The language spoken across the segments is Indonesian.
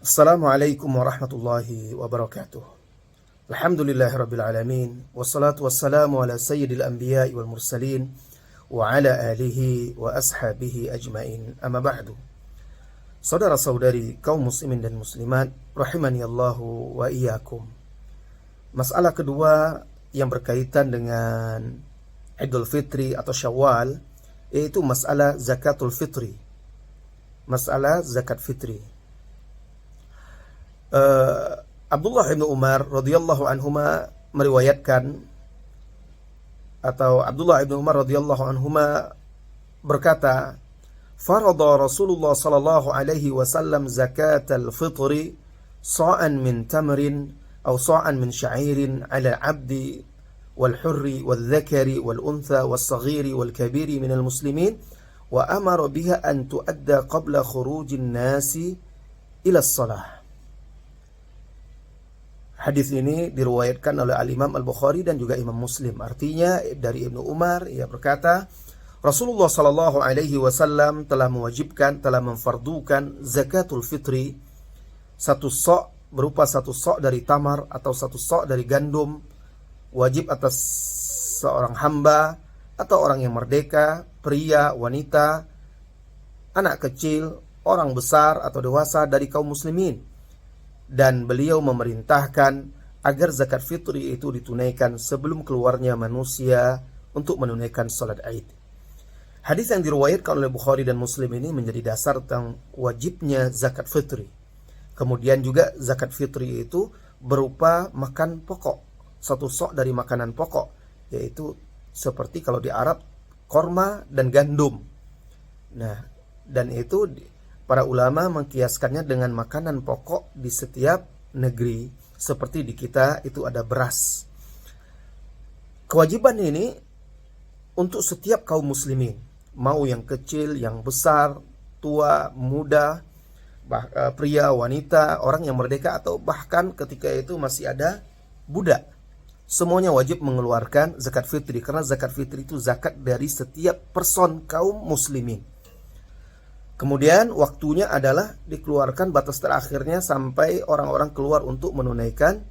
Assalamualaikum warahmatullahi wabarakatuh. Alhamdulillahirabbil alamin wassalatu wassalamu ala sayyidil anbiya'i wal mursalin wa ala alihi wa ashabihi ajmain. Amma ba'du. Saudara-saudari kaum muslimin dan muslimat rahimani Allahu wa iyyakum. Masalah kedua yang berkaitan dengan Idul Fitri atau Syawal yaitu masalah zakatul fitri. Masalah zakat fitri. Abdullah bin Umar radhiyallahu anhuma meriwayatkan atau Abdullah bin Umar radhiyallahu anhuma berkata, "Farada Rasulullah sallallahu alaihi wasallam zakatal fitri sa'an min tamrin aw sa'an min sya'irin 'ala al-'abdi wal hurri wal dhakari wal untha was saghiri wal kabiri minal muslimin wa amara biha an tu'adda qabla khurujin nasi ila as-salah." Hadis ini diriwayatkan oleh Al-Imam Al-Bukhari dan juga Imam Muslim. Artinya dari Ibnu Umar, ia berkata, Rasulullah sallallahu alaihi wasallam telah mewajibkan, telah memfardukan zakatul fitri, satu sok berupa satu sok dari tamar atau satu sok dari gandum, wajib atas seorang hamba atau orang yang merdeka, pria, wanita, anak kecil, orang besar atau dewasa dari kaum muslimin. Dan beliau memerintahkan agar zakat fitri itu ditunaikan sebelum keluarnya manusia untuk menunaikan salat Id. Hadis yang diriwayatkan oleh Bukhari dan Muslim ini menjadi dasar tentang wajibnya zakat fitri. Kemudian juga zakat fitri itu berupa makan pokok, satu sok dari makanan pokok, yaitu seperti kalau di Arab korma dan gandum. Nah, dan itu para ulama mengkiaskannya dengan makanan pokok di setiap negeri. Seperti di kita itu ada beras. Kewajiban ini untuk setiap kaum muslimin. Mau yang kecil, yang besar, tua, muda, pria, wanita, orang yang merdeka, atau bahkan ketika itu masih ada budak. Semuanya wajib mengeluarkan zakat fitri. Karena zakat fitri itu zakat dari setiap person kaum muslimin. Kemudian waktunya adalah dikeluarkan batas terakhirnya sampai orang-orang keluar untuk menunaikan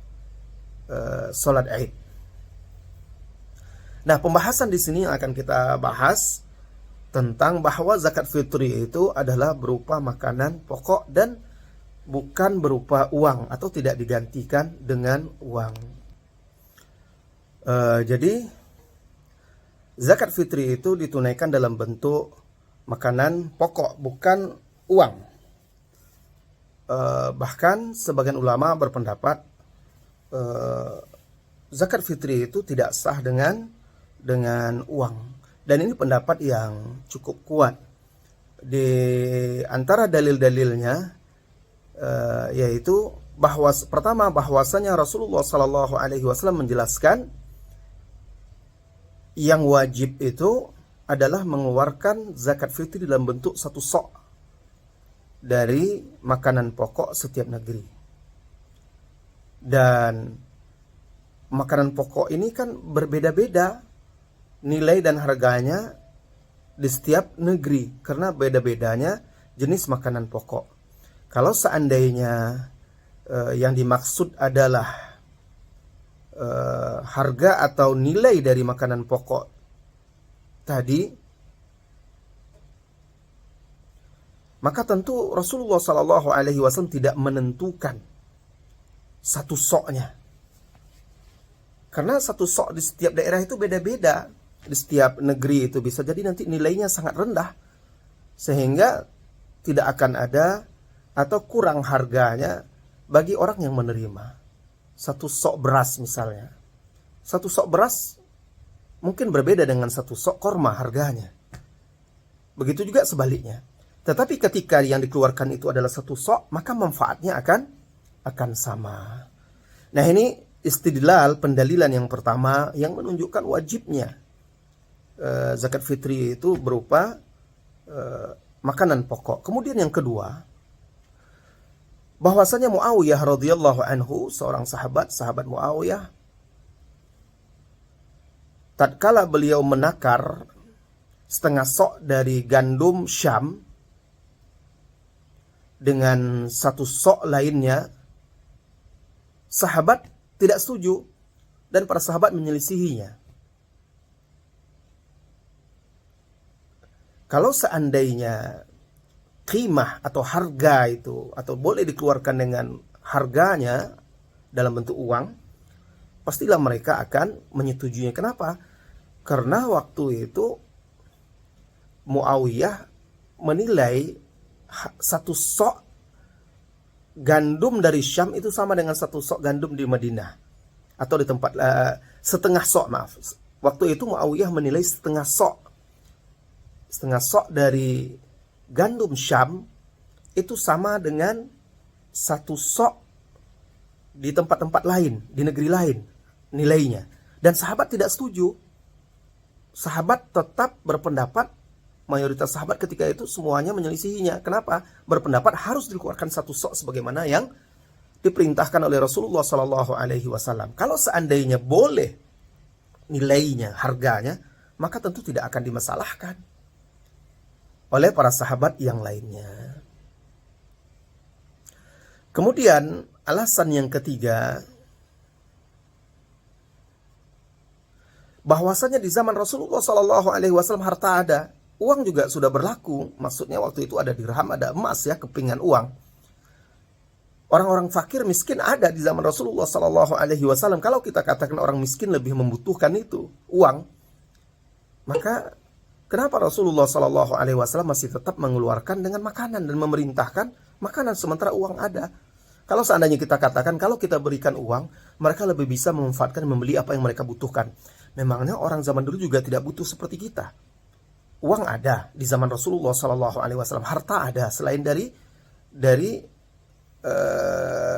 salat Id. Nah, pembahasan di sini akan kita bahas tentang bahwa zakat fitri itu adalah berupa makanan pokok dan bukan berupa uang atau tidak digantikan dengan uang. Jadi zakat fitri itu ditunaikan dalam bentuk makanan pokok, bukan uang. Bahkan sebagian ulama berpendapat zakat fitri itu tidak sah dengan uang. Dan ini pendapat yang cukup kuat. Di antara dalil-dalilnya yaitu pertama bahwasanya Rasulullah Sallallahu Alaihi Wasallam menjelaskan yang wajib itu adalah mengeluarkan zakat fitri dalam bentuk satu sok dari makanan pokok setiap negeri. Dan makanan pokok ini kan berbeda-beda nilai dan harganya di setiap negeri karena beda-bedanya jenis makanan pokok. Kalau seandainya yang dimaksud adalah harga atau nilai dari makanan pokok tadi, maka tentu Rasulullah Sallallahu Alaihi Wasallam tidak menentukan satu soknya, karena satu sok di setiap daerah itu beda-beda, di setiap negeri itu bisa jadi nanti nilainya sangat rendah sehingga tidak akan ada atau kurang harganya bagi orang yang menerima. Satu sok beras misalnya, satu sok beras mungkin berbeda dengan satu sok korma harganya. Begitu juga sebaliknya. Tetapi ketika yang dikeluarkan itu adalah satu sok, maka manfaatnya akan sama. Nah, ini istidlal, pendalilan yang pertama yang menunjukkan wajibnya zakat fitri itu berupa makanan pokok. Kemudian yang kedua, bahwasanya Muawiyah radhiyallahu anhu, seorang sahabat Muawiyah, tatkala beliau menakar setengah sok dari gandum Syam, dengan satu sok lainnya, sahabat tidak setuju dan para sahabat menyelisihinya. Kalau seandainya qimah atau harga itu, atau boleh dikeluarkan dengan harganya dalam bentuk uang, pastilah mereka akan menyetujuinya. Kenapa? Karena waktu itu Muawiyah menilai satu sok gandum dari Syam itu sama dengan satu sok gandum di Madinah, atau di tempat setengah sok, maaf. Waktu itu Muawiyah menilai setengah sok dari gandum Syam itu sama dengan satu sok di tempat-tempat lain, di negeri lain nilainya. Dan sahabat tidak setuju. Sahabat tetap berpendapat, mayoritas sahabat ketika itu semuanya menyelisihinya. Kenapa? Berpendapat harus dikeluarkan satu sok sebagaimana yang diperintahkan oleh Rasulullah SAW. Kalau seandainya boleh nilainya, harganya, maka tentu tidak akan dimasalahkan oleh para sahabat yang lainnya. Kemudian alasan yang ketiga, bahwasanya di zaman Rasulullah SAW harta ada, uang juga sudah berlaku. Maksudnya waktu itu ada dirham, ada emas, ya, kepingan uang. Orang-orang fakir miskin ada di zaman Rasulullah SAW. Kalau kita katakan orang miskin lebih membutuhkan itu uang, maka kenapa Rasulullah SAW masih tetap mengeluarkan dengan makanan dan memerintahkan makanan sementara uang ada? Kalau seandainya kita katakan kalau kita berikan uang, mereka lebih bisa memanfaatkan membeli apa yang mereka butuhkan. Memangnya orang zaman dulu juga tidak butuh seperti kita. Uang ada di zaman Rasulullah SAW, harta ada selain dari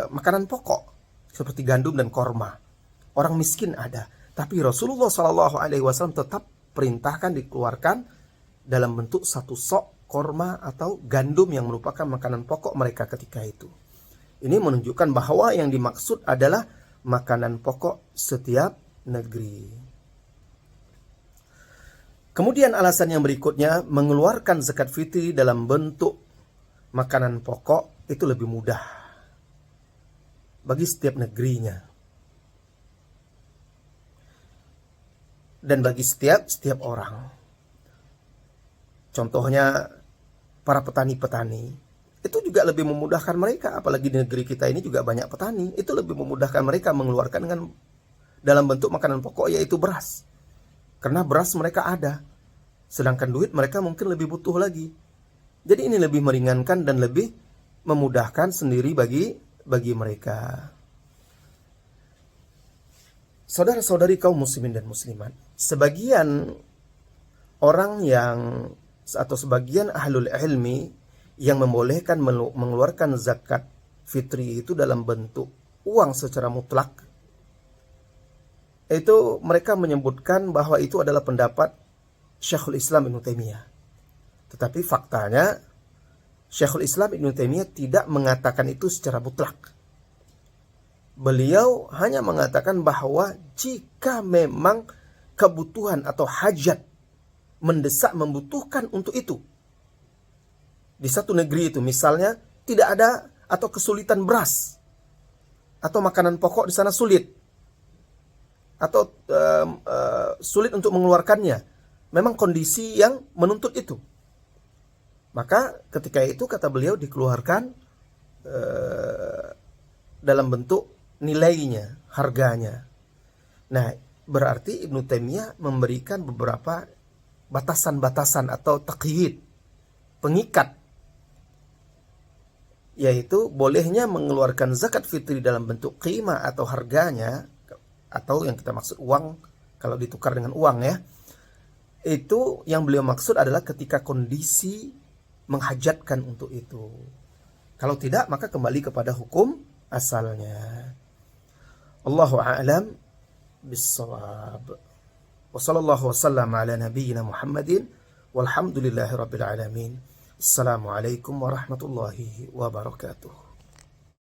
makanan pokok seperti gandum dan korma. Orang miskin ada, tapi Rasulullah SAW tetap perintahkan dikeluarkan dalam bentuk satu sok korma atau gandum yang merupakan makanan pokok mereka ketika itu. Ini menunjukkan bahwa yang dimaksud adalah makanan pokok setiap negeri. Kemudian alasan yang berikutnya, mengeluarkan zakat fitri dalam bentuk makanan pokok itu lebih mudah bagi setiap negerinya dan bagi setiap orang. Contohnya para petani-petani itu juga lebih memudahkan mereka, apalagi di negeri kita ini juga banyak petani. Itu lebih memudahkan mereka mengeluarkan dengan dalam bentuk makanan pokok, yaitu beras. Karena beras mereka ada, sedangkan duit mereka mungkin lebih butuh lagi. Jadi ini lebih meringankan dan lebih memudahkan sendiri bagi mereka. Saudara-saudari kaum muslimin dan muslimat, sebagian orang atau sebagian ahlul ilmi yang membolehkan mengeluarkan zakat fitri itu dalam bentuk uang secara mutlak, itu mereka menyebutkan bahwa itu adalah pendapat Syekhul Islam Ibnu Taimiyah. Tetapi faktanya Syekhul Islam Ibnu Taimiyah tidak mengatakan itu secara mutlak. Beliau hanya mengatakan bahwa jika memang kebutuhan atau hajat mendesak membutuhkan untuk itu di satu negeri itu, misalnya tidak ada atau kesulitan beras atau makanan pokok di sana sulit atau sulit untuk mengeluarkannya, memang kondisi yang menuntut itu, maka ketika itu kata beliau dikeluarkan dalam bentuk nilainya, harganya. Nah, berarti Ibnu Taimiyah memberikan beberapa batasan-batasan atau taqyid, pengikat, yaitu bolehnya mengeluarkan zakat fitri dalam bentuk qimah atau harganya, atau yang kita maksud uang kalau ditukar dengan uang, ya. Itu yang beliau maksud adalah ketika kondisi menghajatkan untuk itu. Kalau tidak, maka kembali kepada hukum asalnya. Allahu a'lam bis-shawab. Wa sallallahu wasallam ala nabiyyina Muhammadin walhamdulillahi rabbil alamin. Assalamualaikum warahmatullahi wabarakatuh.